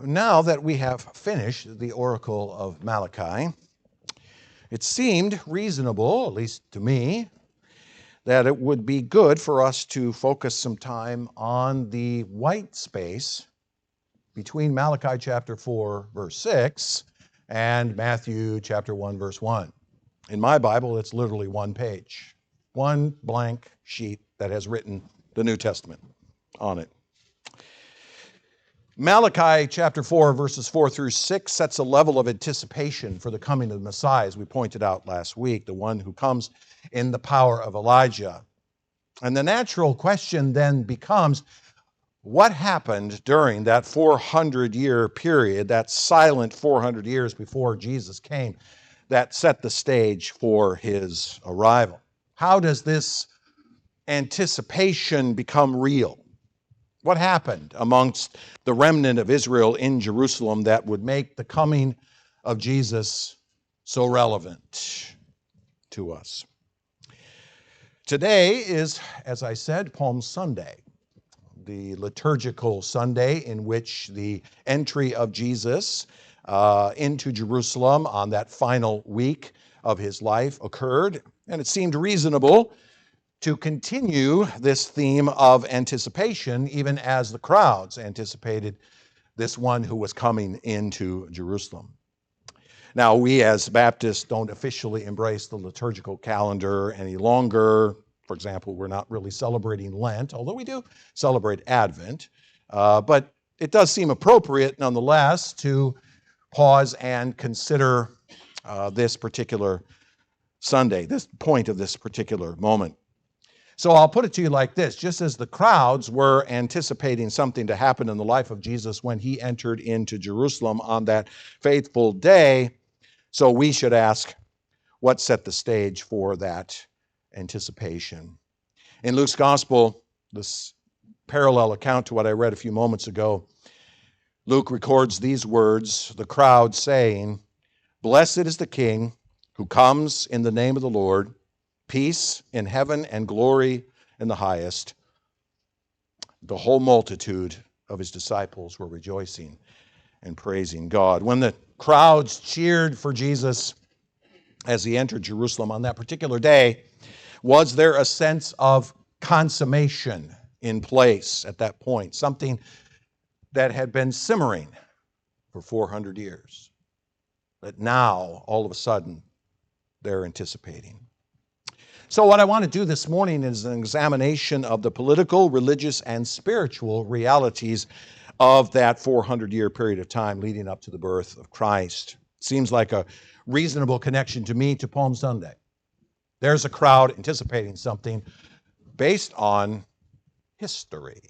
Now that we have finished the oracle of Malachi, it seemed reasonable, at least to me, that it would be good for us to focus some time on the white space between Malachi chapter 4, verse 6, and Matthew chapter 1, verse 1. In my Bible, it's literally one page, one blank sheet that has written the New Testament on it. Malachi chapter 4, verses 4 through 6 sets a level of anticipation for the coming of the Messiah, as we pointed out last week, the one who comes in the power of Elijah. And the natural question then becomes, what happened during that 400-year period, that silent 400 years before Jesus came, that set the stage for his arrival? How does this anticipation become real? What happened amongst the remnant of Israel in Jerusalem that would make the coming of Jesus so relevant to us? Today is, as I said, Palm Sunday, the liturgical Sunday in which the entry of Jesus into Jerusalem on that final week of his life occurred. And it seemed reasonable to continue this theme of anticipation, even as the crowds anticipated this one who was coming into Jerusalem. Now, we as Baptists don't officially embrace the liturgical calendar any longer. For example, we're not really celebrating Lent, although we do celebrate Advent. But it does seem appropriate, nonetheless, to pause and consider this particular Sunday, this point of this particular moment. So I'll put it to you like this. Just as the crowds were anticipating something to happen in the life of Jesus when he entered into Jerusalem on that faithful day, so we should ask, what set the stage for that anticipation? In Luke's gospel, this parallel account to what I read a few moments ago, Luke records these words, the crowd saying, "Blessed is the King who comes in the name of the Lord, peace in heaven and glory in the highest." The whole multitude of his disciples were rejoicing and praising God. When the crowds cheered for Jesus as he entered Jerusalem on that particular day, was there a sense of consummation in place at that point? Something that had been simmering for 400 years, that now, all of a sudden, they're anticipating. So what I want to do this morning is an examination of the political, religious, and spiritual realities of that 400-year period of time leading up to the birth of Christ. Seems like a reasonable connection to me to Palm Sunday. There's a crowd anticipating something based on history.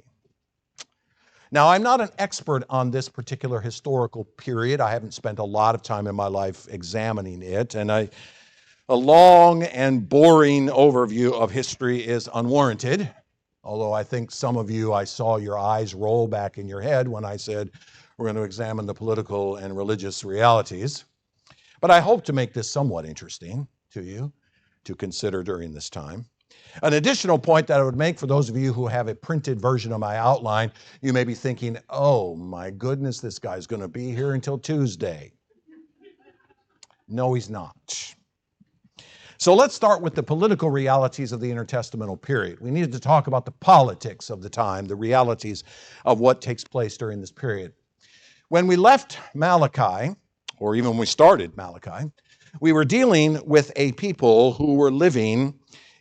Now, I'm not an expert on this particular historical period. I haven't spent a lot of time in my life examining it, and a long and boring overview of history is unwarranted, although I think some of you, I saw your eyes roll back in your head when I said we're going to examine the political and religious realities. But I hope to make this somewhat interesting to you to consider during this time. An additional point that I would make for those of you who have a printed version of my outline, you may be thinking, oh my goodness, this guy's going to be here until Tuesday. No, he's not. So let's start with the political realities of the intertestamental period. We needed to talk about the politics of the time, the realities of what takes place during this period. When we left Malachi, or even when we started Malachi, we were dealing with a people who were living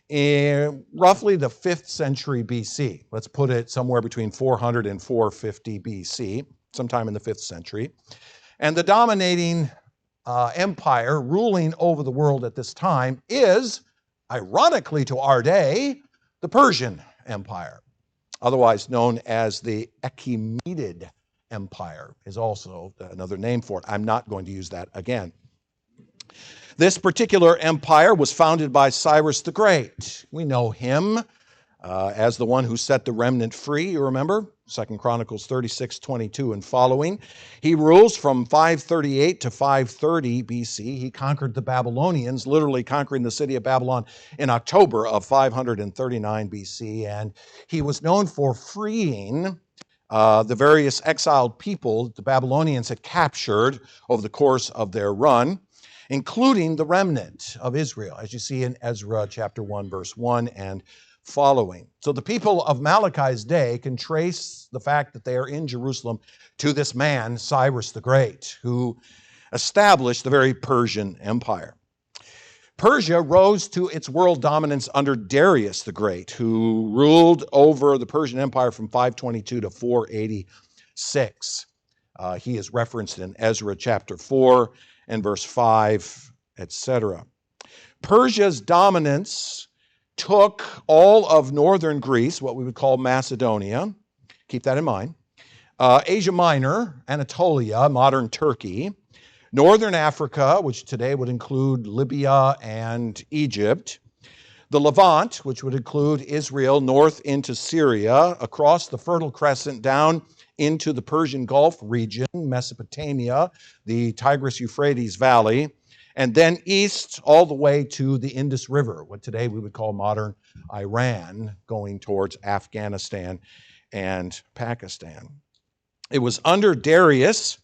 in roughly the 5th century BC. Let's put it somewhere between 400 and 450 BC, sometime in the 5th century. And the dominating empire ruling over the world at this time is, ironically to our day, the Persian Empire, otherwise known as the Achaemenid Empire, is also another name for it. I'm not going to use that again. This particular empire was founded by Cyrus the Great. We know him as the one who set the remnant free, you remember? 2 Chronicles 36:22 and following. He rules from 538 to 530 BC. He conquered the Babylonians, literally conquering the city of Babylon in October of 539 BC. And he was known for freeing the various exiled people the Babylonians had captured over the course of their run, including the remnant of Israel, as you see in Ezra chapter 1, verse 1 and following. So the people of Malachi's day can trace the fact that they are in Jerusalem to this man, Cyrus the Great, who established the very Persian Empire. Persia rose to its world dominance under Darius the Great, who ruled over the Persian Empire from 522 to 486. He is referenced in Ezra chapter 4 and verse 5, etc. Persia's dominance took all of northern Greece, what we would call Macedonia, keep that in mind, Asia Minor, Anatolia, modern Turkey, Northern Africa, which today would include Libya and Egypt, the Levant, which would include Israel north into Syria, across the Fertile Crescent down into the Persian Gulf region, Mesopotamia, the Tigris-Euphrates Valley, and then east all the way to the Indus River, what today we would call modern Iran, going towards Afghanistan and Pakistan. It was under Darius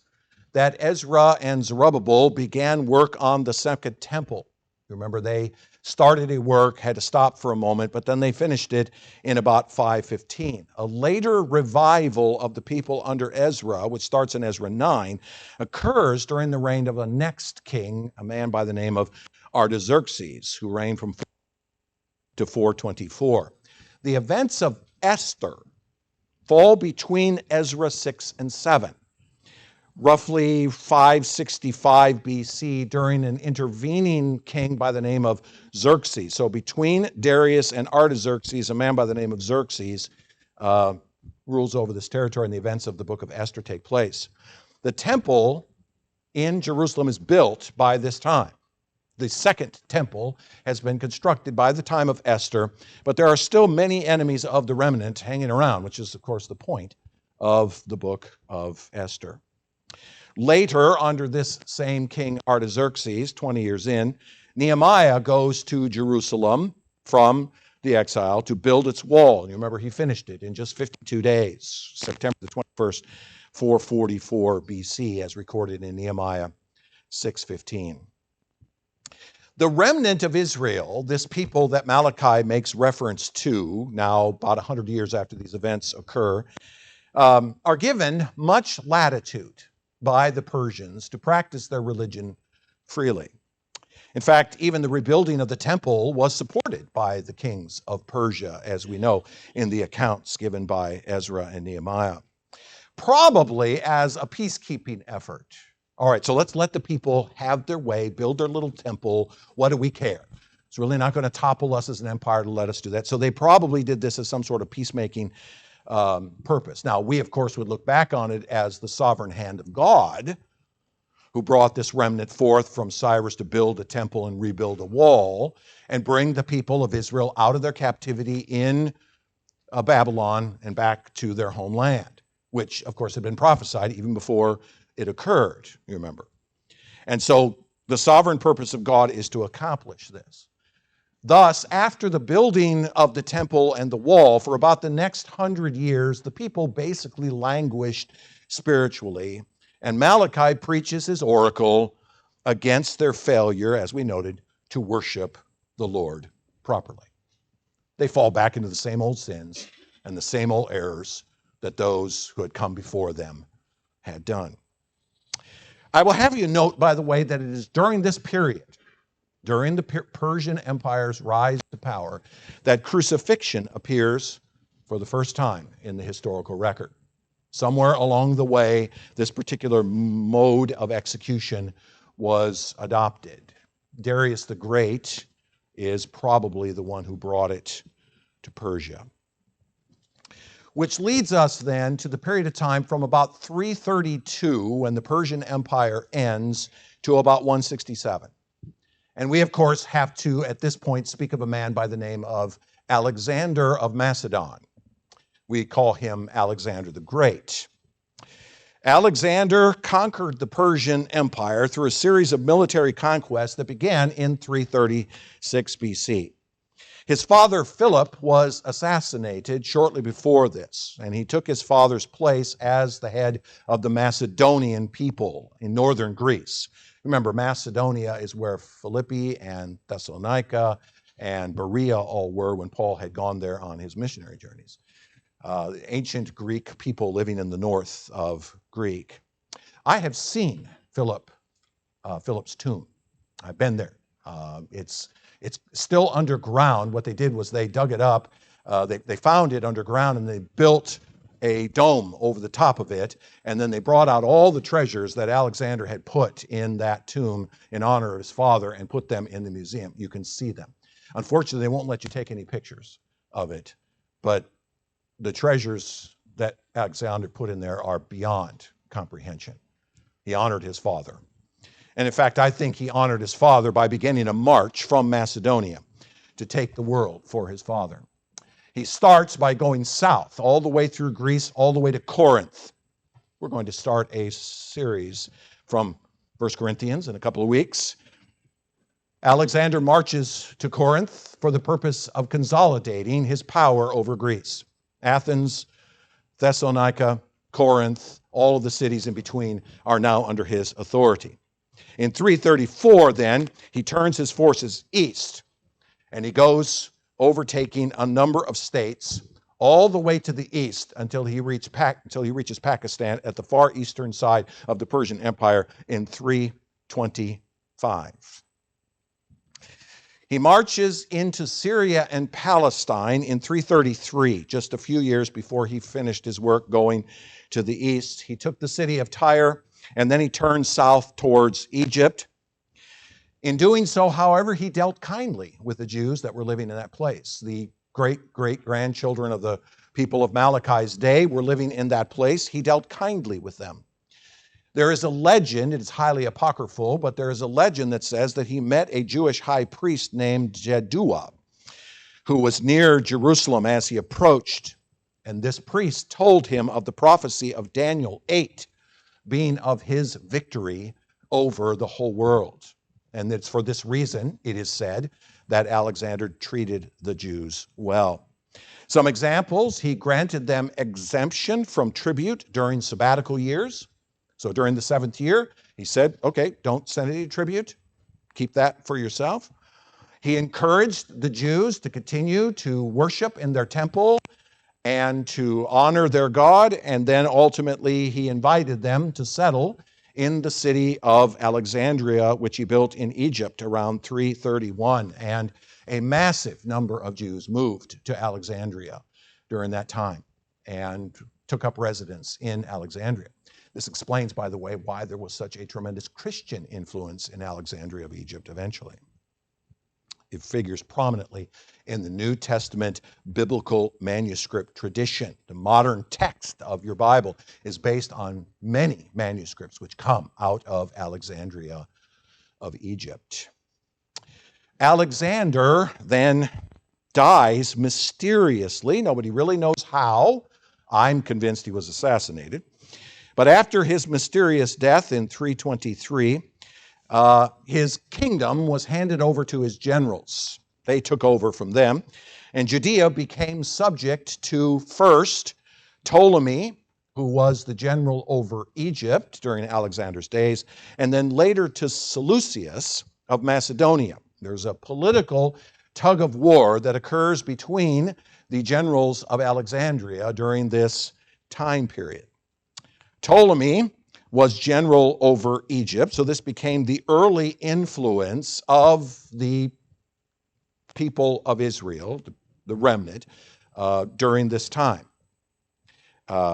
that Ezra and Zerubbabel began work on the Second Temple. Remember, they started a work, had to stop for a moment, but then they finished it in about 515. A later revival of the people under Ezra, which starts in Ezra 9, occurs during the reign of the next king, a man by the name of Artaxerxes, who reigned from 4 to 424. The events of Esther fall between Ezra 6 and 7. Roughly 565 BC, during an intervening king by the name of Xerxes. So between Darius and Artaxerxes, a man by the name of Xerxes rules over this territory, and the events of the book of Esther take place. The temple in Jerusalem is built by this time. The second temple has been constructed by the time of Esther, but there are still many enemies of the remnant hanging around, which is, of course, the point of the book of Esther. Later, under this same king Artaxerxes, 20 years in, Nehemiah goes to Jerusalem from the exile to build its wall. And you remember he finished it in just 52 days, September the 21st, 444 BC, as recorded in Nehemiah 6:15. The remnant of Israel, this people that Malachi makes reference to, now about 100 years after these events occur, are given much latitude by the Persians to practice their religion freely. In fact, even the rebuilding of the temple was supported by the kings of Persia, as we know in the accounts given by Ezra and Nehemiah, probably as a peacekeeping effort. All right, so let's let the people have their way, build their little temple. What do we care? It's really not going to topple us as an empire to let us do that. So they probably did this as some sort of peacemaking purpose. Now, we, of course, would look back on it as the sovereign hand of God, who brought this remnant forth from Cyrus to build a temple and rebuild a wall and bring the people of Israel out of their captivity in Babylon and back to their homeland, which, of course, had been prophesied even before it occurred, you remember. And so the sovereign purpose of God is to accomplish this. Thus, after the building of the temple and the wall, for about the next 100 years, the people basically languished spiritually, and Malachi preaches his oracle against their failure, as we noted, to worship the Lord properly. They fall back into the same old sins and the same old errors that those who had come before them had done. I will have you note, by the way, that it is during this period, during the Persian Empire's rise to power, that crucifixion appears for the first time in the historical record. Somewhere along the way, this particular mode of execution was adopted. Darius the Great is probably the one who brought it to Persia. Which leads us then to the period of time from about 332, when the Persian Empire ends, to about 167. And we, of course, have to, at this point, speak of a man by the name of Alexander of Macedon. We call him Alexander the Great. Alexander conquered the Persian Empire through a series of military conquests that began in 336 BC. His father Philip was assassinated shortly before this, and he took his father's place as the head of the Macedonian people in northern Greece. Remember, Macedonia is where Philippi and Thessalonica and Berea all were when Paul had gone there on his missionary journeys. Ancient Greek people living in the north of Greek. I have seen Philip's tomb. I've been there. It's still underground. What they did was they dug it up. They found it underground and they built a dome over the top of it. And then they brought out all the treasures that Alexander had put in that tomb in honor of his father and put them in the museum. You can see them. Unfortunately, they won't let you take any pictures of it. But the treasures that Alexander put in there are beyond comprehension. He honored his father. And in fact, I think he honored his father by beginning a march from Macedonia to take the world for his father. He starts by going south, all the way through Greece, all the way to Corinth. We're going to start a series from 1 Corinthians in a couple of weeks. Alexander marches to Corinth for the purpose of consolidating his power over Greece. Athens, Thessalonica, Corinth, all of the cities in between are now under his authority. In 334, then, he turns his forces east, and he goes overtaking a number of states all the way to the east until he reaches Pakistan at the far eastern side of the Persian Empire in 325. He marches into Syria and Palestine in 333, just a few years before he finished his work going to the east. He took the city of Tyre, and then he turned south towards Egypt. In doing so, however, he dealt kindly with the Jews that were living in that place. The great-great-grandchildren of the people of Malachi's day were living in that place. He dealt kindly with them. There is a legend, it is highly apocryphal, but there is a legend that says that he met a Jewish high priest named Jedua, who was near Jerusalem as he approached. And this priest told him of the prophecy of Daniel 8 being of his victory over the whole world. And it's for this reason, it is said, that Alexander treated the Jews well. Some examples: he granted them exemption from tribute during sabbatical years. So during the 7th year, he said, okay, don't send any tribute. Keep that for yourself. He encouraged the Jews to continue to worship in their temple and to honor their God. And then ultimately, he invited them to settle in the city of Alexandria, which he built in Egypt around 331. And a massive number of Jews moved to Alexandria during that time and took up residence in Alexandria. This explains, by the way, why there was such a tremendous Christian influence in Alexandria of Egypt eventually. It figures prominently in the New Testament biblical manuscript tradition. The modern text of your Bible is based on many manuscripts which come out of Alexandria of Egypt. Alexander then dies mysteriously. Nobody really knows how. I'm convinced he was assassinated. But after his mysterious death in 323, his kingdom was handed over to his generals. They took over from them, and Judea became subject to first Ptolemy, who was the general over Egypt during Alexander's days, and then later to Seleucus of Macedonia. There's a political tug of war that occurs between the generals of Alexandria during this time period. Ptolemy was general over Egypt, so this became the early influence of the people of Israel, the remnant, during this time.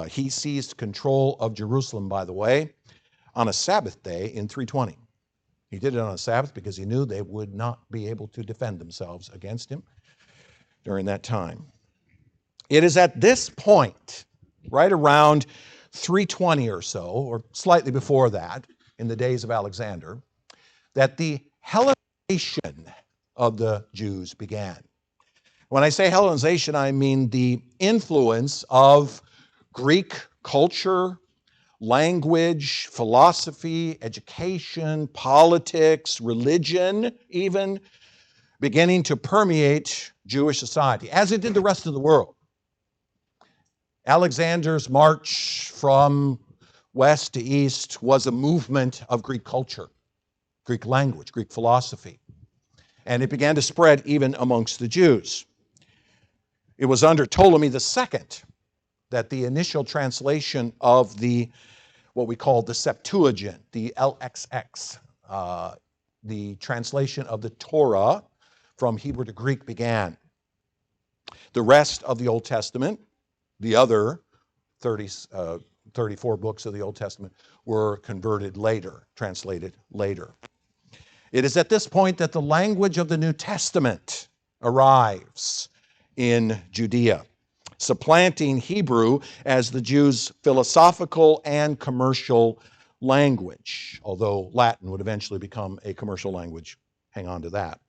He seized control of Jerusalem, by the way, on a Sabbath day in 320. He did it on a Sabbath because he knew they would not be able to defend themselves against him during that time. It is at this point, right around 320 or so, or slightly before that, in the days of Alexander, that the Hellenization of the Jews began. When I say Hellenization, I mean the influence of Greek culture, language, philosophy, education, politics, religion even, beginning to permeate Jewish society, as it did the rest of the world. Alexander's march from west to east was a movement of Greek culture, Greek language, Greek philosophy, and it began to spread even amongst the Jews. It was under Ptolemy II that the initial translation of what we call the Septuagint, the LXX, the translation of the Torah from Hebrew to Greek began. The rest of the Old Testament, the other 34 books of the Old Testament, were converted later, translated later. It is at this point that the language of the New Testament arrives in Judea, supplanting Hebrew as the Jews' philosophical and commercial language, although Latin would eventually become a commercial language. Hang on to that.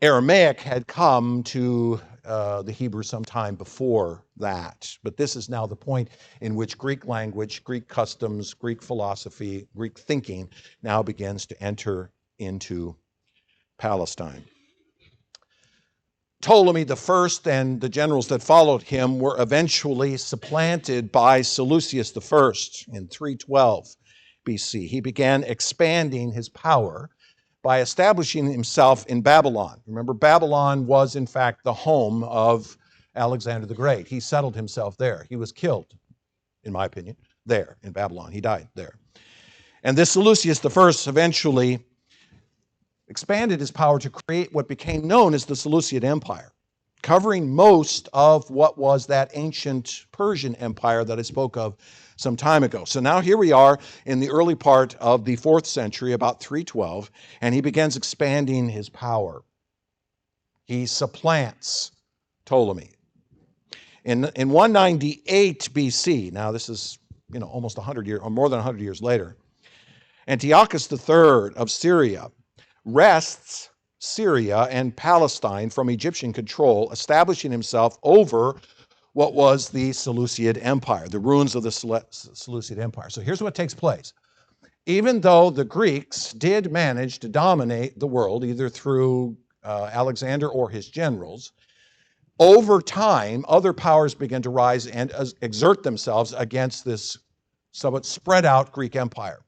Aramaic had come to the Hebrew sometime before that, but this is now the point in which Greek language, Greek customs, Greek philosophy, Greek thinking now begins to enter into Palestine. Ptolemy I and the generals that followed him were eventually supplanted by Seleucus I in 312 BC. He began expanding his power by establishing himself in Babylon. Remember, Babylon was in fact the home of Alexander the Great. He settled himself there. He was killed, in my opinion, there in Babylon. He died there. And this Seleucus I eventually expanded his power to create what became known as the Seleucid Empire, covering most of what was that ancient Persian empire that I spoke of some time ago. So now here we are in the early part of the 4th century, about 312, and he begins expanding his power. He supplants Ptolemy. In 198 BC, now this is almost 100 years, or more than 100 years later, Antiochus III of Syria wrests Syria and Palestine from Egyptian control, establishing himself over what was the Seleucid Empire, the ruins of the Seleucid Empire. So here's what takes place. Even though the Greeks did manage to dominate the world, either through Alexander or his generals, over time, other powers began to rise and exert themselves against this somewhat spread out Greek empire.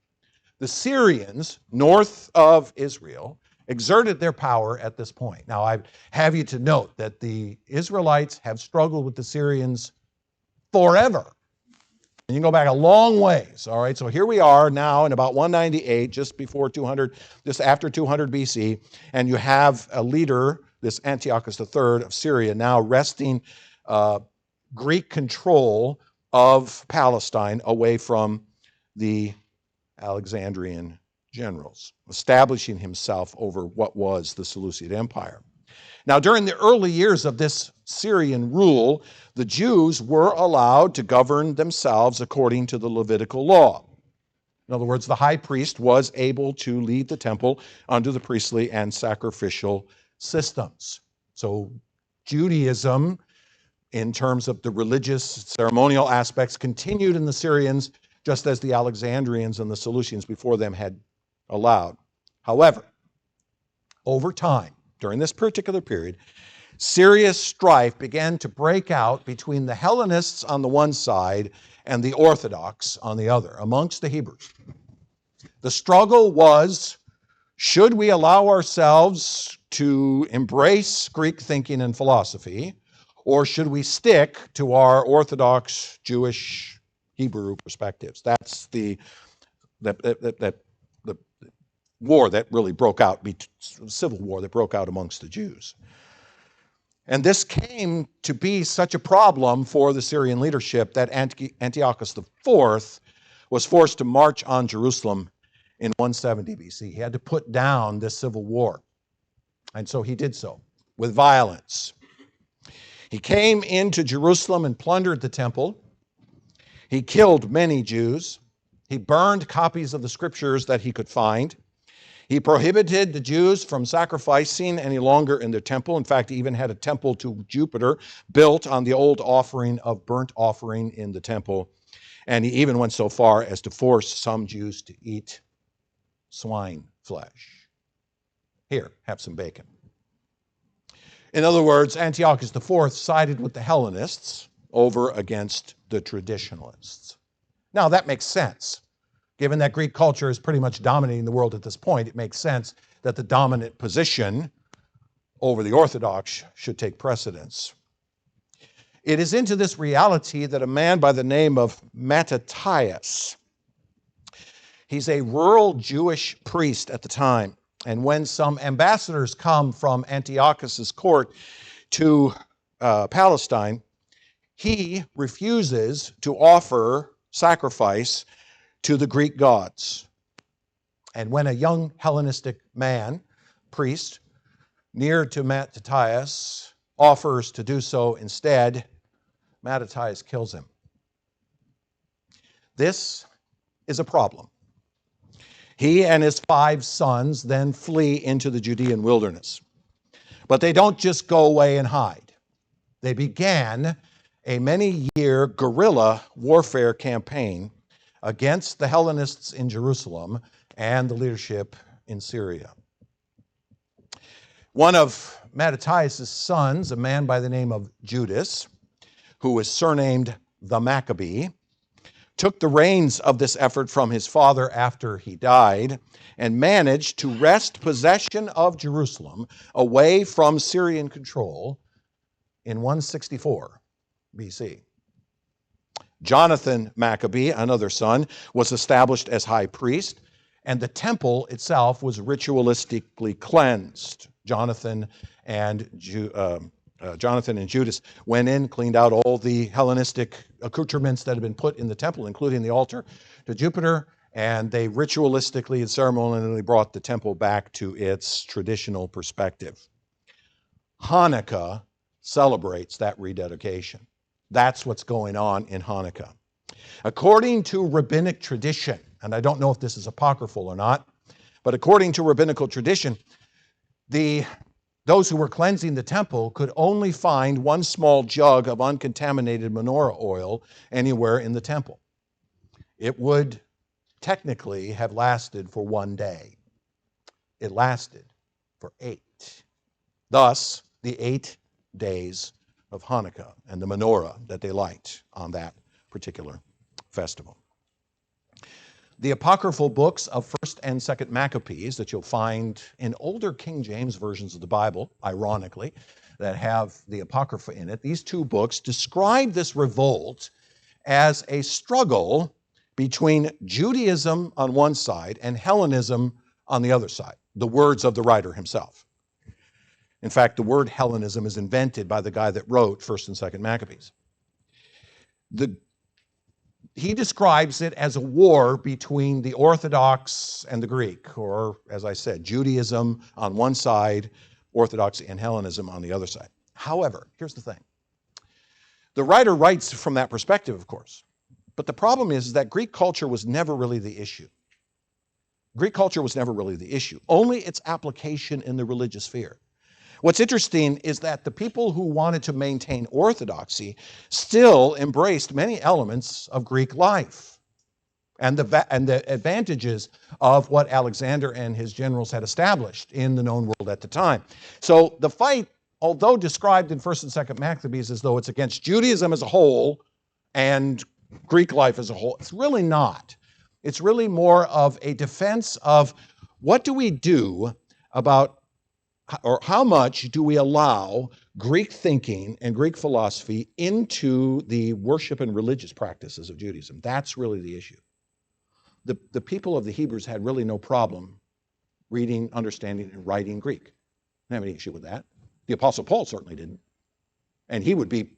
The Syrians, north of Israel, exerted their power at this point. Now, I have you to note that the Israelites have struggled with the Syrians forever. And you can go back a long ways, all right? So here we are now in about 198, just before 200, just after 200 BC, and you have a leader, this Antiochus III of Syria, now wresting Greek control of Palestine away from the Alexandrian generals, establishing himself over what was the Seleucid Empire. Now, during the early years of this Syrian rule, the Jews were allowed to govern themselves according to the Levitical law. In other words, the high priest was able to lead the temple under the priestly and sacrificial systems. So Judaism, in terms of the religious ceremonial aspects, continued in the Syrians just as the Alexandrians and the Seleucians before them had allowed. However, over time, during this particular period, serious strife began to break out between the Hellenists on the one side and the Orthodox on the other, amongst the Hebrews. The struggle was, should we allow ourselves to embrace Greek thinking and philosophy, or should we stick to our Orthodox Jewish Hebrew perspectives? That's the war that really broke out, civil war that broke out amongst the Jews. And this came to be such a problem for the Syrian leadership that Antiochus IV was forced to march on Jerusalem in 170 BC. He had to put down this civil war. And so he did so with violence. He came into Jerusalem and plundered the temple. He killed many Jews. He burned copies of the scriptures that he could find. He prohibited the Jews from sacrificing any longer in their temple. In fact, he even had a temple to Jupiter built on the old offering of burnt offering in the temple. And he even went so far as to force some Jews to eat swine flesh. Here, have some bacon. In other words, Antiochus IV sided with the Hellenists over against the traditionalists. Now, that makes sense. Given that Greek culture is pretty much dominating the world at this point, it makes sense that the dominant position over the Orthodox should take precedence. It is into this reality that a man by the name of Mattathias, he's a rural Jewish priest at the time, and when some ambassadors come from Antiochus's court to Palestine, he refuses to offer sacrifice to the Greek gods. And when a young Hellenistic man, priest, near to Mattathias, offers to do so instead, Mattathias kills him. This is a problem. He and his 5 sons then flee into the Judean wilderness. But they don't just go away and hide. They began a many-year guerrilla warfare campaign against the Hellenists in Jerusalem and the leadership in Syria. One of Mattathias' sons, a man by the name of Judas, who was surnamed the Maccabee, took the reins of this effort from his father after he died and managed to wrest possession of Jerusalem away from Syrian control in 164 BC. Jonathan Maccabee, another son, was established as high priest, and the temple itself was ritualistically cleansed. Jonathan and Judas went in, cleaned out all the Hellenistic accoutrements that had been put in the temple, including the altar to Jupiter, and they ritualistically and ceremonially brought the temple back to its traditional perspective. Hanukkah celebrates that rededication. That's what's going on in Hanukkah. According to rabbinic tradition, and I don't know if this is apocryphal or not, but according to rabbinical tradition, those who were cleansing the temple could only find one small jug of uncontaminated menorah oil anywhere in the temple. It would technically have lasted for 1 day. It lasted for 8. Thus, the 8 days of Hanukkah and the menorah that they light on that particular festival. The apocryphal books of 1st and 2nd Maccabees that you'll find in older King James versions of the Bible, ironically, that have the Apocrypha in it, these 2 books describe this revolt as a struggle between Judaism on one side and Hellenism on the other side, the words of the writer himself. In fact, the word Hellenism is invented by the guy that wrote 1st and 2nd Maccabees. He describes it as a war between the Orthodox and the Greek, or, as I said, Judaism on one side, Orthodoxy and Hellenism on the other side. However, here's the thing. The writer writes from that perspective, of course, but the problem is that Greek culture was never really the issue. Greek culture was never really the issue, only its application in the religious sphere. What's interesting is that the people who wanted to maintain orthodoxy still embraced many elements of Greek life and the advantages of what Alexander and his generals had established in the known world at the time. So the fight, although described in 1st and 2nd Maccabees as though it's against Judaism as a whole and Greek life as a whole, it's really not. It's really more of a defense of what do we do about, or how much do we allow Greek thinking and Greek philosophy into the worship and religious practices of Judaism? That's really the issue. The people of the Hebrews had really no problem reading, understanding, and writing Greek. They didn't have any issue with that. The Apostle Paul certainly didn't. And he would be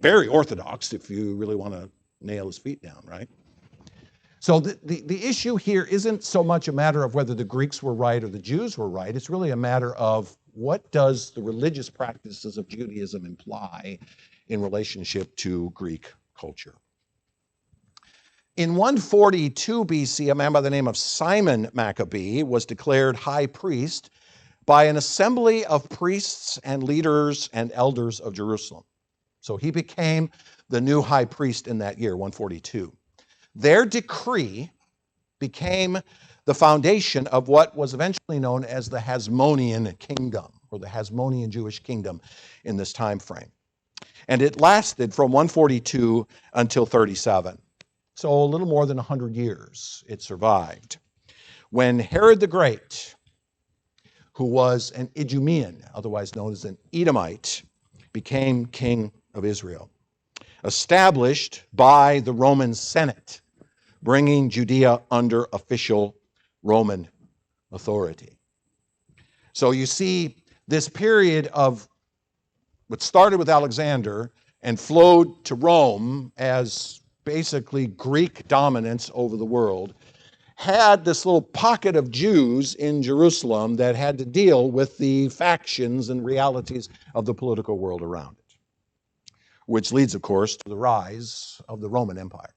very orthodox if you really want to nail his feet down, right? So the issue here isn't so much a matter of whether the Greeks were right or the Jews were right. It's really a matter of what does the religious practices of Judaism imply in relationship to Greek culture. In 142 BC, a man by the name of Simon Maccabee was declared high priest by an assembly of priests and leaders and elders of Jerusalem. So he became the new high priest in that year, 142. Their decree became the foundation of what was eventually known as the Hasmonean kingdom, or the Hasmonean Jewish kingdom in this time frame. And it lasted from 142 until 37. So a little more than 100 years it survived. When Herod the Great, who was an Idumean, otherwise known as an Edomite, became king of Israel, established by the Roman Senate, bringing Judea under official Roman authority. So you see, this period of what started with Alexander and flowed to Rome as basically Greek dominance over the world, had this little pocket of Jews in Jerusalem that had to deal with the factions and realities of the political world around it, which leads, of course, to the rise of the Roman Empire.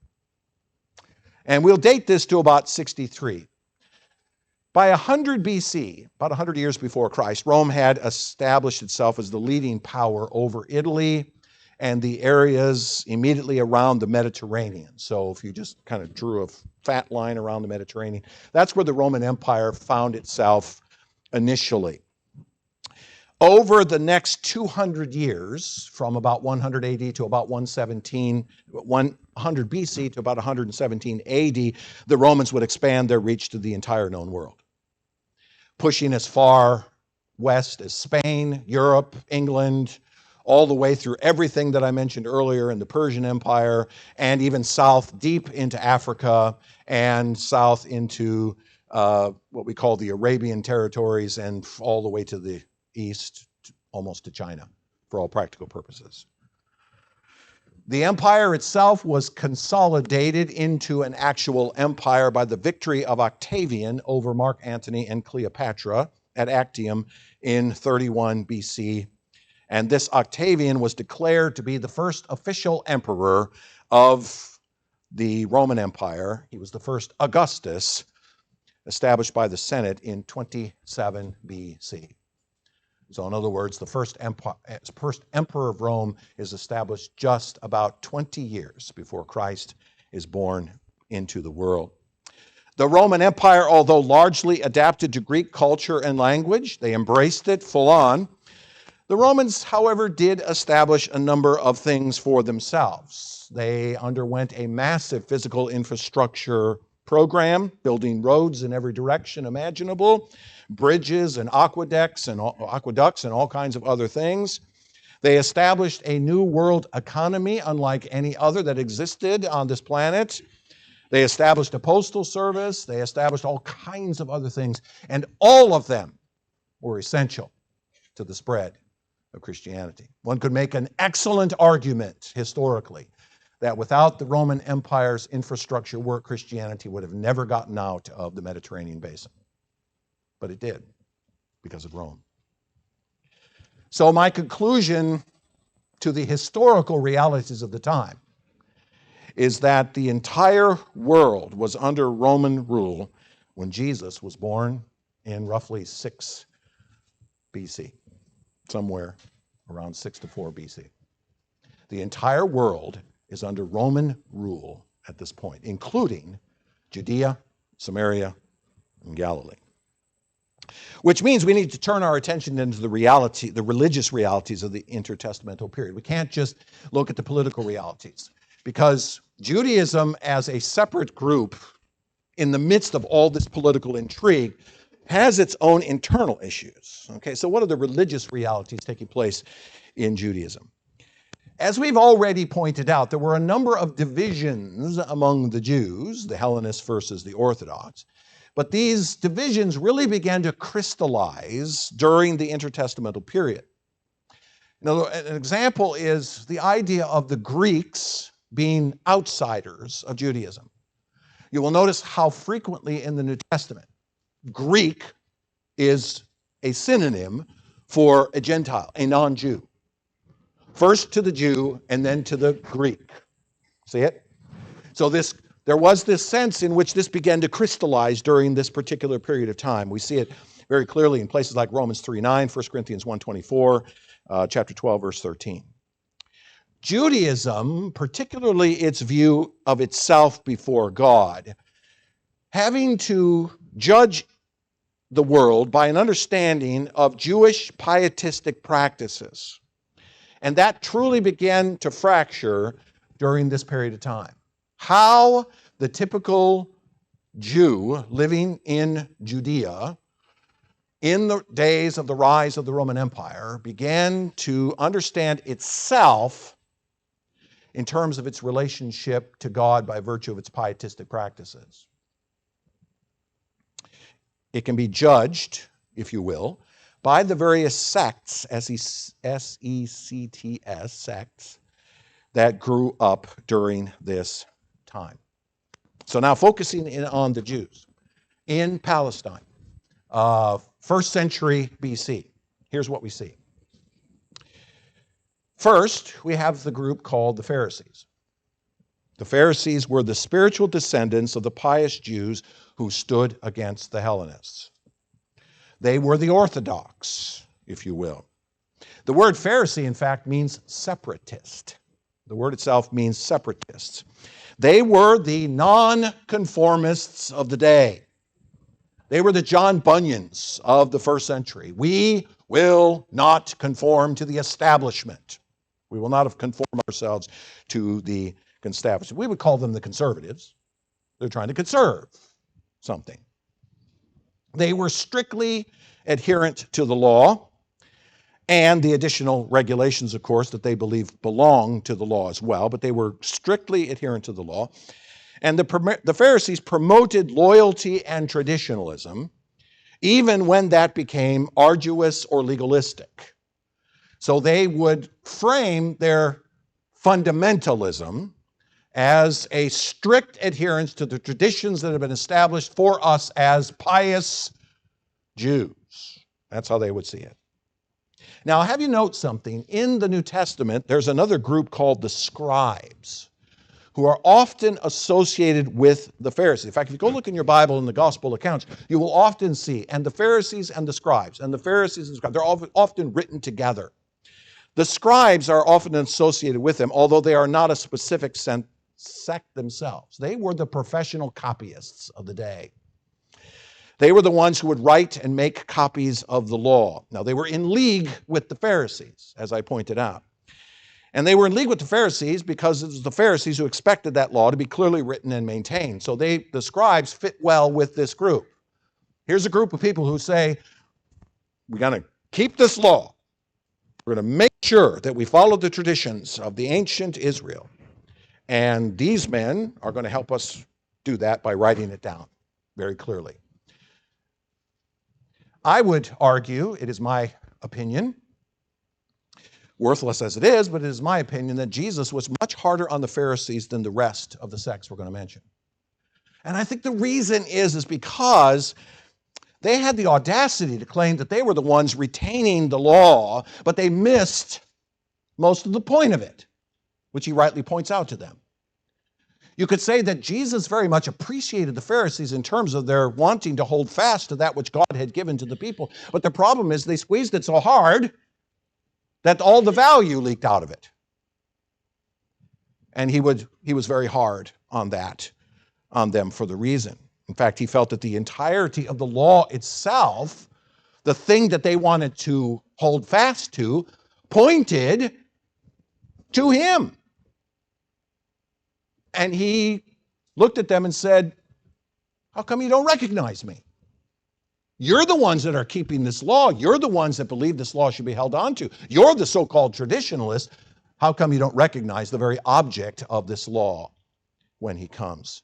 And we'll date this to about 63. By 100 BC, about 100 years before Christ, Rome had established itself as the leading power over Italy and the areas immediately around the Mediterranean. So if you just kind of drew a fat line around the Mediterranean, that's where the Roman Empire found itself initially. Over the next 200 years, from about 100 AD to about 100 BC to about 117 AD, the Romans would expand their reach to the entire known world, pushing as far west as Spain, Europe, England, all the way through everything that I mentioned earlier in the Persian Empire, and even south deep into Africa and south into what we call the Arabian territories and all the way to the east, almost to China, for all practical purposes. The empire itself was consolidated into an actual empire by the victory of Octavian over Mark Antony and Cleopatra at Actium in 31 BC. And this Octavian was declared to be the first official emperor of the Roman Empire. He was the first Augustus, established by the Senate in 27 BC. So in other words, the first emperor of Rome is established just about 20 years before Christ is born into the world. The Roman Empire, although largely adapted to Greek culture and language, they embraced it full on. The Romans, however, did establish a number of things for themselves. They underwent a massive physical infrastructure program, building roads in every direction imaginable, bridges and aqueducts and all kinds of other things. They established a new world economy unlike any other that existed on this planet. They established a postal service. They established all kinds of other things, and all of them were essential to the spread of Christianity. One could make an excellent argument historically that without the Roman Empire's infrastructure work, Christianity would have never gotten out of the Mediterranean basin. But it did, because of Rome. So my conclusion to the historical realities of the time is that the entire world was under Roman rule when Jesus was born in roughly 6 BC, somewhere around 6 to 4 BC. The entire world is under Roman rule at this point, including Judea, Samaria, and Galilee. Which means we need to turn our attention into the religious realities of the intertestamental period. We can't just look at the political realities, because Judaism as a separate group in the midst of all this political intrigue has its own internal issues. Okay, so what are the religious realities taking place in Judaism? As we've already pointed out, there were a number of divisions among the Jews, the Hellenists versus the Orthodox. But these divisions really began to crystallize during the intertestamental period. Now, an example is the idea of the Greeks being outsiders of Judaism. You will notice how frequently in the New Testament, Greek is a synonym for a Gentile, a non-Jew. First to the Jew and then to the Greek. See it? So there was this sense in which this began to crystallize during this particular period of time. We see it very clearly in places like Romans 3:9, 1 Corinthians 1:24, chapter 12, verse 13. Judaism, particularly its view of itself before God, having to judge the world by an understanding of Jewish pietistic practices. And that truly began to fracture during this period of time. How the typical Jew living in Judea in the days of the rise of the Roman Empire began to understand itself in terms of its relationship to God by virtue of its pietistic practices. It can be judged, if you will, by the various sects, S-E-C-T-S, sects, that grew up during this time. So now focusing in on the Jews in Palestine, first century BC, here's what we see. First, we have the group called the Pharisees. The Pharisees were the spiritual descendants of the pious Jews who stood against the Hellenists. They were the Orthodox, if you will. The word Pharisee, in fact, means separatist. The word itself means separatists. They were the nonconformists of the day. They were the John Bunyans of the first century. We will not conform to the establishment. We will not conform ourselves to the establishment. We would call them the conservatives. They're trying to conserve something. They were strictly adherent to the law and the additional regulations, of course, that they believed belong to the law as well, but they were strictly adherent to the law. And the Pharisees promoted loyalty and traditionalism, even when that became arduous or legalistic. So they would frame their fundamentalism as a strict adherence to the traditions that have been established for us as pious Jews. That's how they would see it. Now, have you note something? In the New Testament, there's another group called the scribes, who are often associated with the Pharisees. In fact, if you go look in your Bible in the gospel accounts, you will often see, and the Pharisees and the scribes, and the Pharisees and the scribes, they're often written together. The scribes are often associated with them, although they are not a specific sect themselves. They were the professional copyists of the day. They were the ones who would write and make copies of the law. Now, they were in league with the Pharisees, as I pointed out. And they were in league with the Pharisees because it was the Pharisees who expected that law to be clearly written and maintained. So the scribes fit well with this group. Here's a group of people who say, we're going to keep this law. We're going to make sure that we follow the traditions of the ancient Israel. And these men are going to help us do that by writing it down very clearly. I would argue, it is my opinion, worthless as it is, but it is my opinion that Jesus was much harder on the Pharisees than the rest of the sects we're going to mention. And I think the reason is because they had the audacity to claim that they were the ones retaining the law, but they missed most of the point of it, which he rightly points out to them. You could say that Jesus very much appreciated the Pharisees in terms of their wanting to hold fast to that which God had given to the people. But the problem is they squeezed it so hard that all the value leaked out of it. And he was very hard on them for the reason. In fact, he felt that the entirety of the law itself, the thing that they wanted to hold fast to, pointed to him. And he looked at them and said, how come you don't recognize me? You're the ones that are keeping this law. You're the ones that believe this law should be held on to. You're the so-called traditionalists. How come you don't recognize the very object of this law when he comes?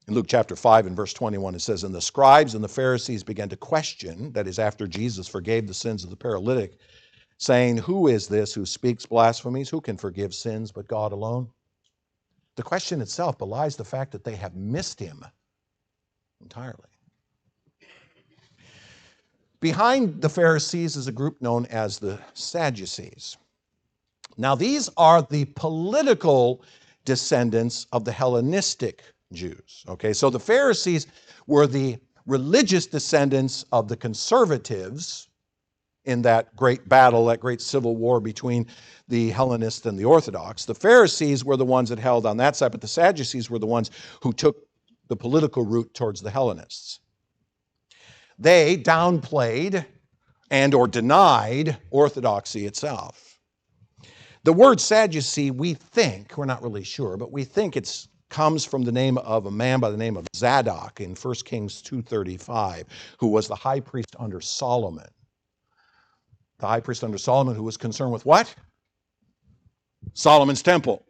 In Luke chapter 5 and verse 21, it says, and the scribes and the Pharisees began to question, that is after Jesus forgave the sins of the paralytic, saying, who is this who speaks blasphemies? Who can forgive sins but God alone? The question itself belies the fact that they have missed him entirely. Behind the Pharisees is a group known as the Sadducees. Now, these are the political descendants of the Hellenistic Jews. Okay, so the Pharisees were the religious descendants of the conservatives in that great battle, that great civil war between the Hellenists and the Orthodox. The Pharisees were the ones that held on that side, but the Sadducees were the ones who took the political route towards the Hellenists. They downplayed and or denied orthodoxy itself. The word Sadducee, we think, we're not really sure, but we think it comes from the name of a man by the name of Zadok in 1 Kings 2:35, who was the high priest under Solomon. The high priest under Solomon who was concerned with what? Solomon's temple.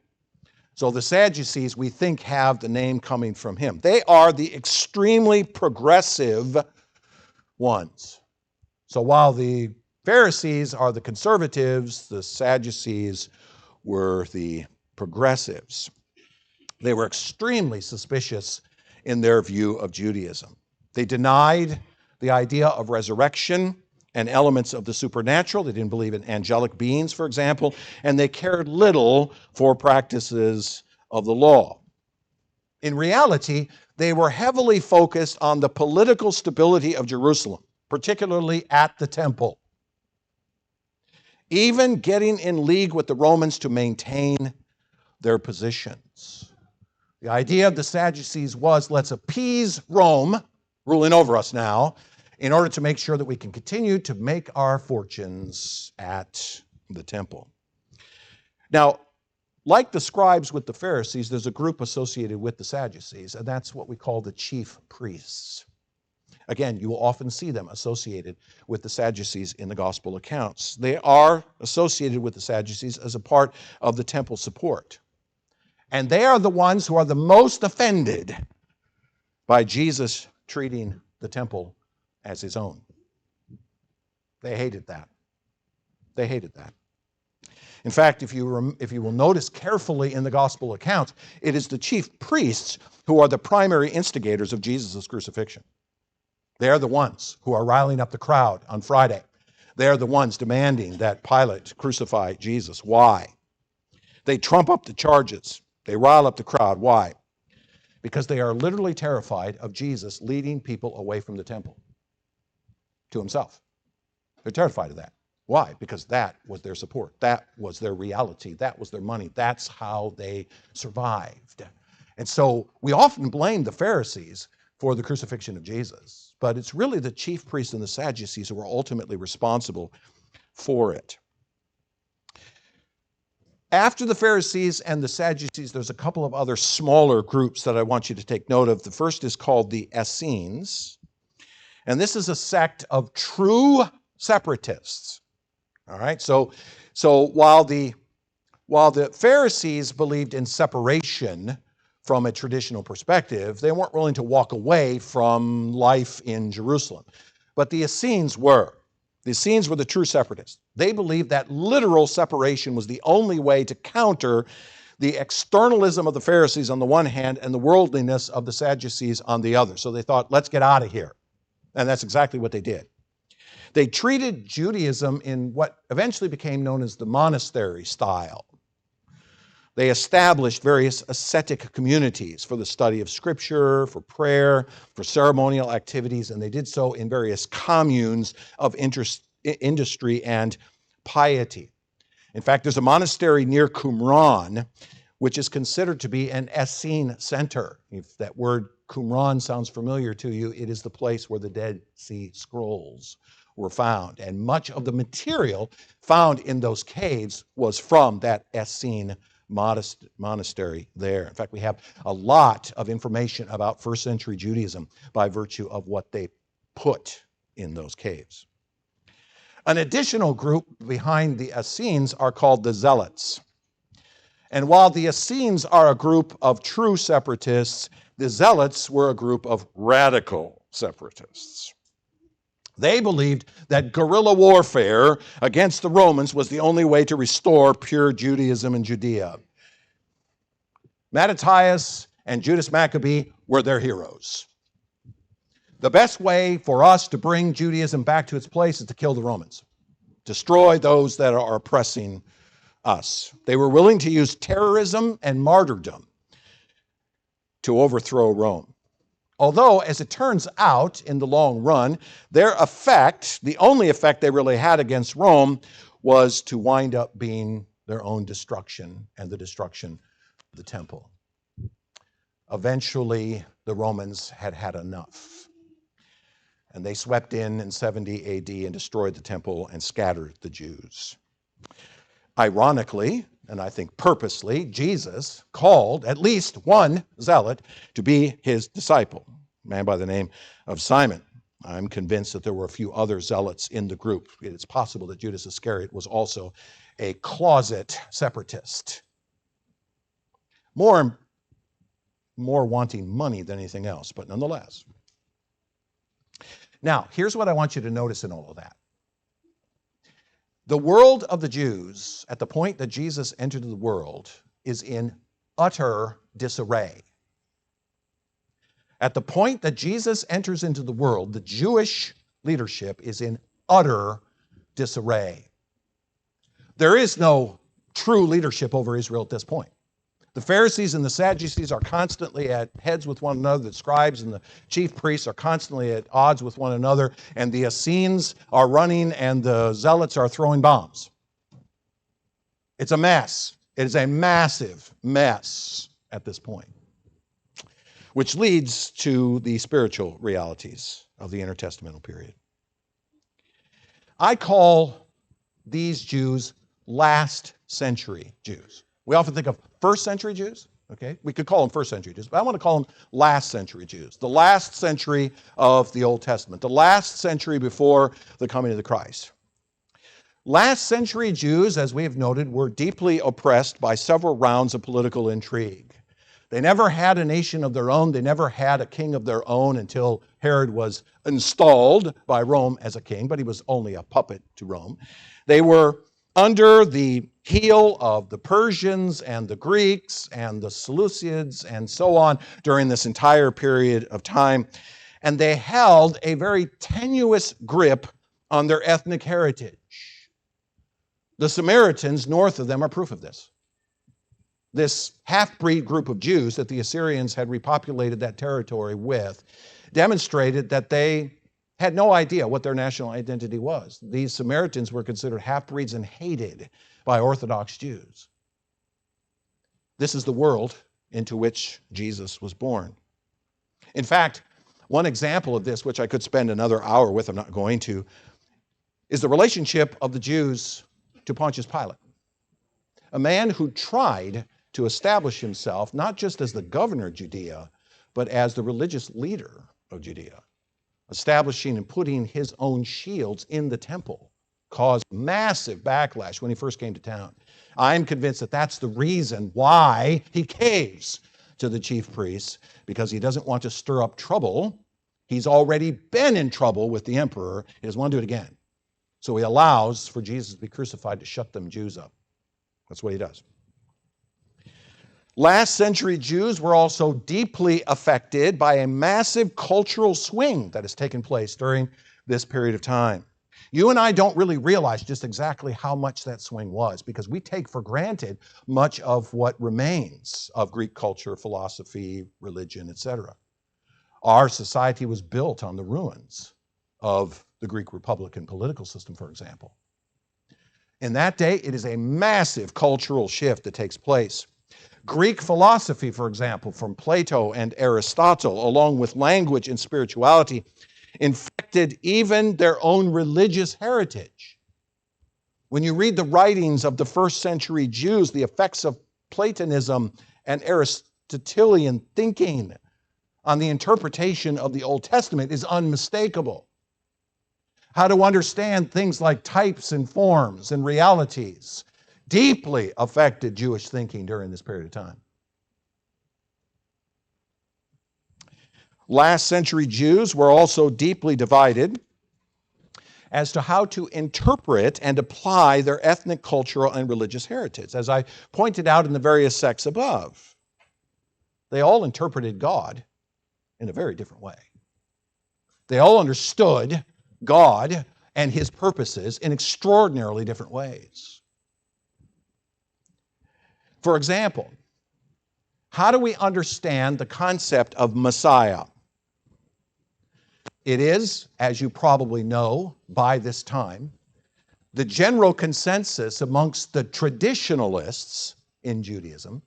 So the Sadducees, we think, have the name coming from him. They are the extremely progressive ones. So while the Pharisees are the conservatives, the Sadducees were the progressives. They were extremely suspicious in their view of Judaism. They denied the idea of resurrection and elements of the supernatural. They didn't believe in angelic beings, for example, and they cared little for practices of the law. In reality, they were heavily focused on the political stability of Jerusalem, particularly at the temple. Even getting in league with the Romans to maintain their positions. The idea of the Sadducees was, let's appease Rome, ruling over us now, in order to make sure that we can continue to make our fortunes at the temple. Now, like the scribes with the Pharisees, there's a group associated with the Sadducees, and that's what we call the chief priests. Again, you will often see them associated with the Sadducees in the gospel accounts. They are associated with the Sadducees as a part of the temple support. And they are the ones who are the most offended by Jesus treating the temple as his own. They hated that. They hated that. In fact, if you will notice carefully in the gospel accounts, it is the chief priests who are the primary instigators of Jesus' crucifixion. They're the ones who are riling up the crowd on Friday. They're the ones demanding that Pilate crucify Jesus. Why? They trump up the charges. They rile up the crowd. Why? Because they are literally terrified of Jesus leading people away from the temple to himself. They're terrified of that. Why? Because that was their support. That was their reality. That was their money. That's how they survived. And so we often blame the Pharisees for the crucifixion of Jesus, but it's really the chief priests and the Sadducees who were ultimately responsible for it. After the Pharisees and the Sadducees, there's a couple of other smaller groups that I want you to take note of. The first is called the Essenes, and this is a sect of true separatists. All right, so while the Pharisees believed in separation from a traditional perspective, they weren't willing to walk away from life in Jerusalem. But the Essenes were. The Essenes were the true separatists. They believed that literal separation was the only way to counter the externalism of the Pharisees on the one hand and the worldliness of the Sadducees on the other. So they thought, let's get out of here. And that's exactly what they did. They treated Judaism in what eventually became known as the monastery style. They established various ascetic communities for the study of Scripture, for prayer, for ceremonial activities, and they did so in various communes of industry and piety. In fact, there's a monastery near Qumran, which is considered to be an Essene center. If that word Qumran sounds familiar to you, it is the place where the Dead Sea Scrolls were found. And much of the material found in those caves was from that Essene monastery there. In fact, we have a lot of information about first century Judaism by virtue of what they put in those caves. An additional group behind the Essenes are called the Zealots. And while the Essenes are a group of true separatists, the Zealots were a group of radical separatists. They believed that guerrilla warfare against the Romans was the only way to restore pure Judaism in Judea. Mattathias and Judas Maccabee were their heroes. The best way for us to bring Judaism back to its place is to kill the Romans, destroy those that are oppressing us. They were willing to use terrorism and martyrdom to overthrow Rome. Although, as it turns out, in the long run, their effect, the only effect they really had against Rome, was to wind up being their own destruction and the destruction of the temple. Eventually, the Romans had had enough. And they swept in 70 AD and destroyed the temple and scattered the Jews. Ironically, and I think purposely, Jesus called at least one zealot to be his disciple, a man by the name of Simon. I'm convinced that there were a few other zealots in the group. It's possible that Judas Iscariot was also a closet separatist, more wanting money than anything else, but nonetheless. Now, here's what I want you to notice in all of that. The world of the Jews, at the point that Jesus entered the world, is in utter disarray. At the point that Jesus enters into the world, the Jewish leadership is in utter disarray. There is no true leadership over Israel at this point. The Pharisees and the Sadducees are constantly at heads with one another. The scribes and the chief priests are constantly at odds with one another. And the Essenes are running and the Zealots are throwing bombs. It's a mess. It is a massive mess at this point, which leads to the spiritual realities of the intertestamental period. I call these Jews last century Jews. We often think of first century Jews, okay? We could call them first century Jews, but I want to call them last century Jews. The last century of the Old Testament, the last century before the coming of the Christ. Last century Jews, as we have noted, were deeply oppressed by several rounds of political intrigue. They never had a nation of their own. They never had a king of their own until Herod was installed by Rome as a king, but he was only a puppet to Rome. They were under the heel of the Persians and the Greeks and the Seleucids and so on during this entire period of time. And they held a very tenuous grip on their ethnic heritage. The Samaritans north of them are proof of this. This half-breed group of Jews that the Assyrians had repopulated that territory with demonstrated that they had no idea what their national identity was. These Samaritans were considered half-breeds and hated by Orthodox Jews. This is the world into which Jesus was born. In fact, one example of this, which I could spend another hour with, I'm not going to, is the relationship of the Jews to Pontius Pilate, a man who tried to establish himself not just as the governor of Judea, but as the religious leader of Judea. Establishing and putting his own shields in the temple caused massive backlash when he first came to town. I'm convinced that that's the reason why he caves to the chief priests, because he doesn't want to stir up trouble. He's already been in trouble with the emperor. He doesn't want to do it again. So he allows for Jesus to be crucified to shut them Jews up. That's what he does. Last century Jews were also deeply affected by a massive cultural swing that has taken place during this period of time. You and I don't really realize just exactly how much that swing was, because we take for granted much of what remains of Greek culture, philosophy, religion, etc. Our society was built on the ruins of the Greek Republican political system, for example. In that day, it is a massive cultural shift that takes place. Greek philosophy, for example, from Plato and Aristotle, along with language and spirituality, infected even their own religious heritage. When you read the writings of the first century Jews, the effects of Platonism and Aristotelian thinking on the interpretation of the Old Testament is unmistakable. How to understand things like types and forms and realities deeply affected Jewish thinking during this period of time. Last century Jews were also deeply divided as to how to interpret and apply their ethnic, cultural, and religious heritage. As I pointed out in the various sects above, they all interpreted God in a very different way. They all understood God and his purposes in extraordinarily different ways. For example, how do we understand the concept of Messiah? It is, as you probably know by this time, the general consensus amongst the traditionalists in Judaism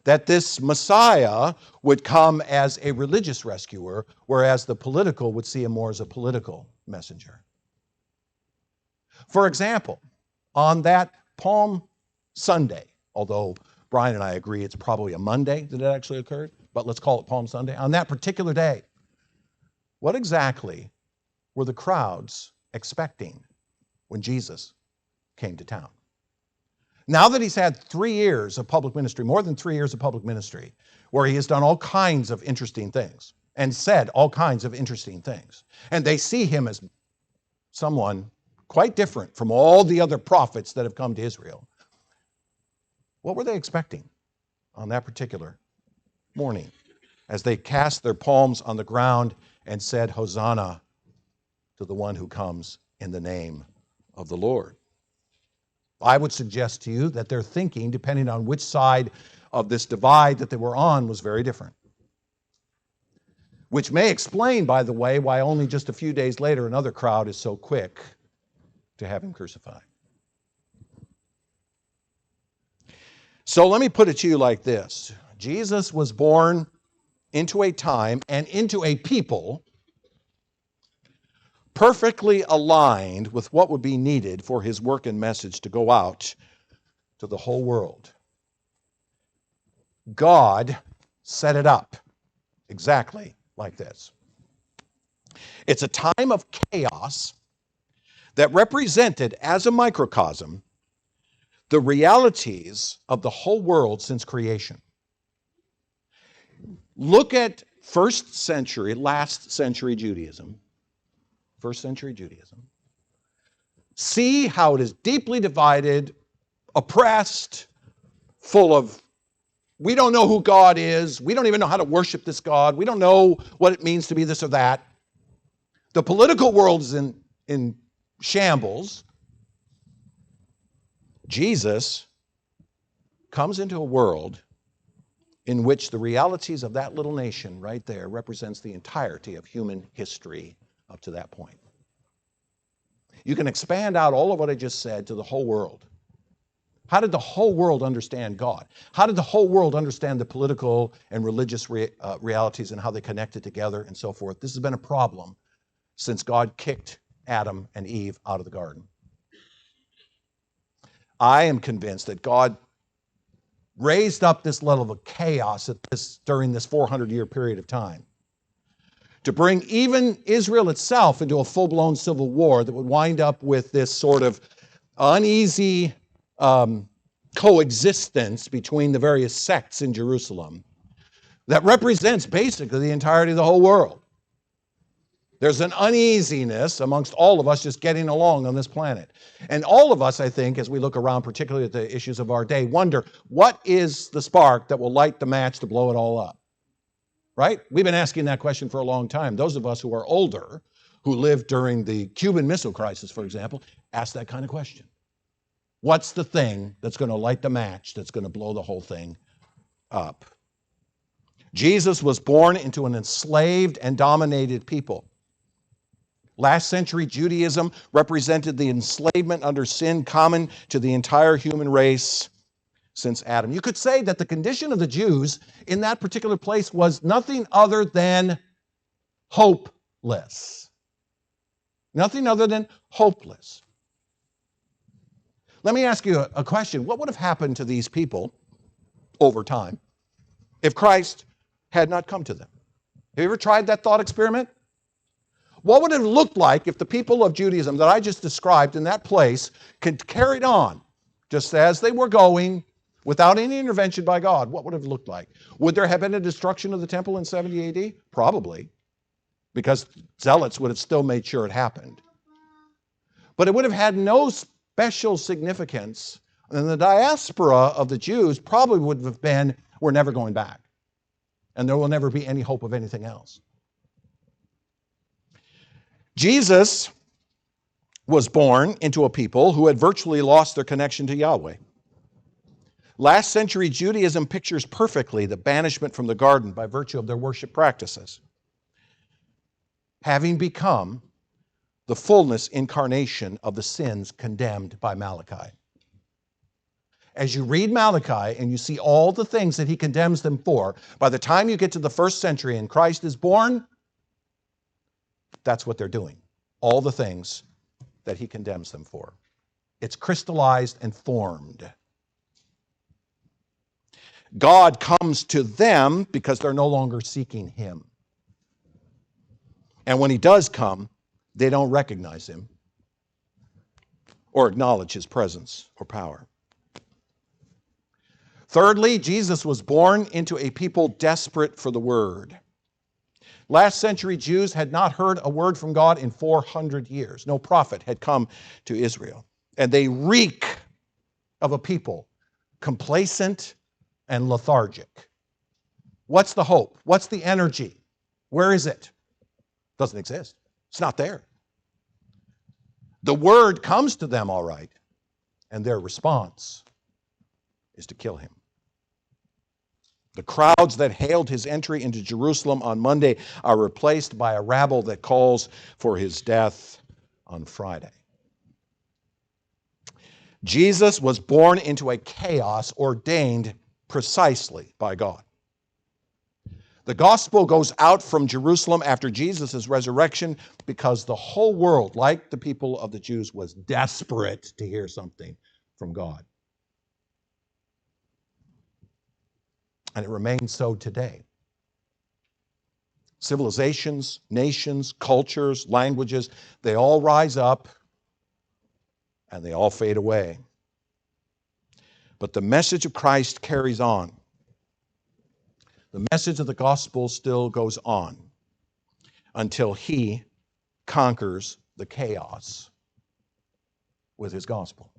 that this Messiah would come as a religious rescuer, whereas the political would see him more as a political messenger. For example, on that Palm Sunday, although Brian and I agree it's probably a Monday that it actually occurred, but let's call it Palm Sunday. On that particular day, what exactly were the crowds expecting when Jesus came to town? Now that he's had 3 years of public ministry, more than 3 years of public ministry, where he has done all kinds of interesting things and said all kinds of interesting things, and they see him as someone quite different from all the other prophets that have come to Israel, what were they expecting on that particular morning as they cast their palms on the ground and said, "Hosanna to the one who comes in the name of the Lord"? I would suggest to you that their thinking, depending on which side of this divide that they were on, was very different. Which may explain, by the way, why only just a few days later another crowd is so quick to have him crucified. So let me put it to you like this. Jesus was born into a time and into a people perfectly aligned with what would be needed for his work and message to go out to the whole world. God set it up exactly like this. It's a time of chaos that represented, as a microcosm, the realities of the whole world since creation. Look at last century Judaism. First century Judaism. See how it is deeply divided, oppressed, full of, we don't know who God is, we don't even know how to worship this God, we don't know what it means to be this or that. The political world is in shambles. Jesus comes into a world in which the realities of that little nation right there represents the entirety of human history up to that point. You can expand out all of what I just said to the whole world. How did the whole world understand God? How did the whole world understand the political and religious realities and how they connected together and so forth? This has been a problem since God kicked Adam and Eve out of the garden. I am convinced that God raised up this level of chaos during this 400-year period of time to bring even Israel itself into a full-blown civil war that would wind up with this sort of uneasy coexistence between the various sects in Jerusalem that represents basically the entirety of the whole world. There's an uneasiness amongst all of us just getting along on this planet. And all of us, I think, as we look around, particularly at the issues of our day, wonder, what is the spark that will light the match to blow it all up? Right? We've been asking that question for a long time. Those of us who are older, who lived during the Cuban Missile Crisis, for example, ask that kind of question. What's the thing that's going to light the match that's going to blow the whole thing up? Jesus was born into an enslaved and dominated people. Last century Judaism represented the enslavement under sin common to the entire human race since Adam. You could say that the condition of the Jews in that particular place was nothing other than hopeless. Nothing other than hopeless. Let me ask you a question. What would have happened to these people over time if Christ had not come to them? Have you ever tried that thought experiment? What would it have looked like if the people of Judaism that I just described in that place could carried on just as they were going without any intervention by God? What would it have looked like? Would there have been a destruction of the temple in 70 AD? Probably, because zealots would have still made sure it happened. But it would have had no special significance, and the diaspora of the Jews probably would have been, we're never going back, and there will never be any hope of anything else. Jesus was born into a people who had virtually lost their connection to Yahweh. Last century Judaism pictures perfectly the banishment from the garden by virtue of their worship practices, having become the fullness incarnation of the sins condemned by Malachi. As you read Malachi and you see all the things that he condemns them for, by the time you get to the first century and Christ is born, that's what they're doing. All the things that he condemns them for. It's crystallized and formed. God comes to them because they're no longer seeking him. And when he does come, they don't recognize him or acknowledge his presence or power. Thirdly, Jesus was born into a people desperate for the word. Last century Jews had not heard a word from God in 400 years. No prophet had come to Israel. And they reek of a people complacent and lethargic. What's the hope? What's the energy? Where is it? Doesn't exist. It's not there. The word comes to them all right, and their response is to kill him. The crowds that hailed his entry into Jerusalem on Monday are replaced by a rabble that calls for his death on Friday. Jesus was born into a chaos ordained precisely by God. The gospel goes out from Jerusalem after Jesus' resurrection because the whole world, like the people of the Jews, was desperate to hear something from God. And it remains so today. Civilizations, nations, cultures, languages, they all rise up and they all fade away. But the message of Christ carries on. The message of the gospel still goes on until he conquers the chaos with his gospel.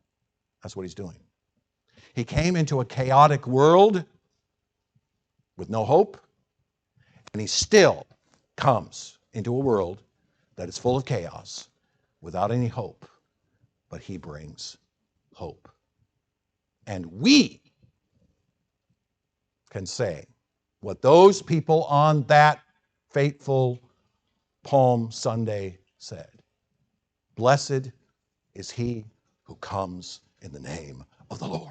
That's what he's doing. He came into a chaotic world with no hope, and he still comes into a world that is full of chaos without any hope, but he brings hope. And we can say what those people on that fateful Palm Sunday said. Blessed is he who comes in the name of the Lord.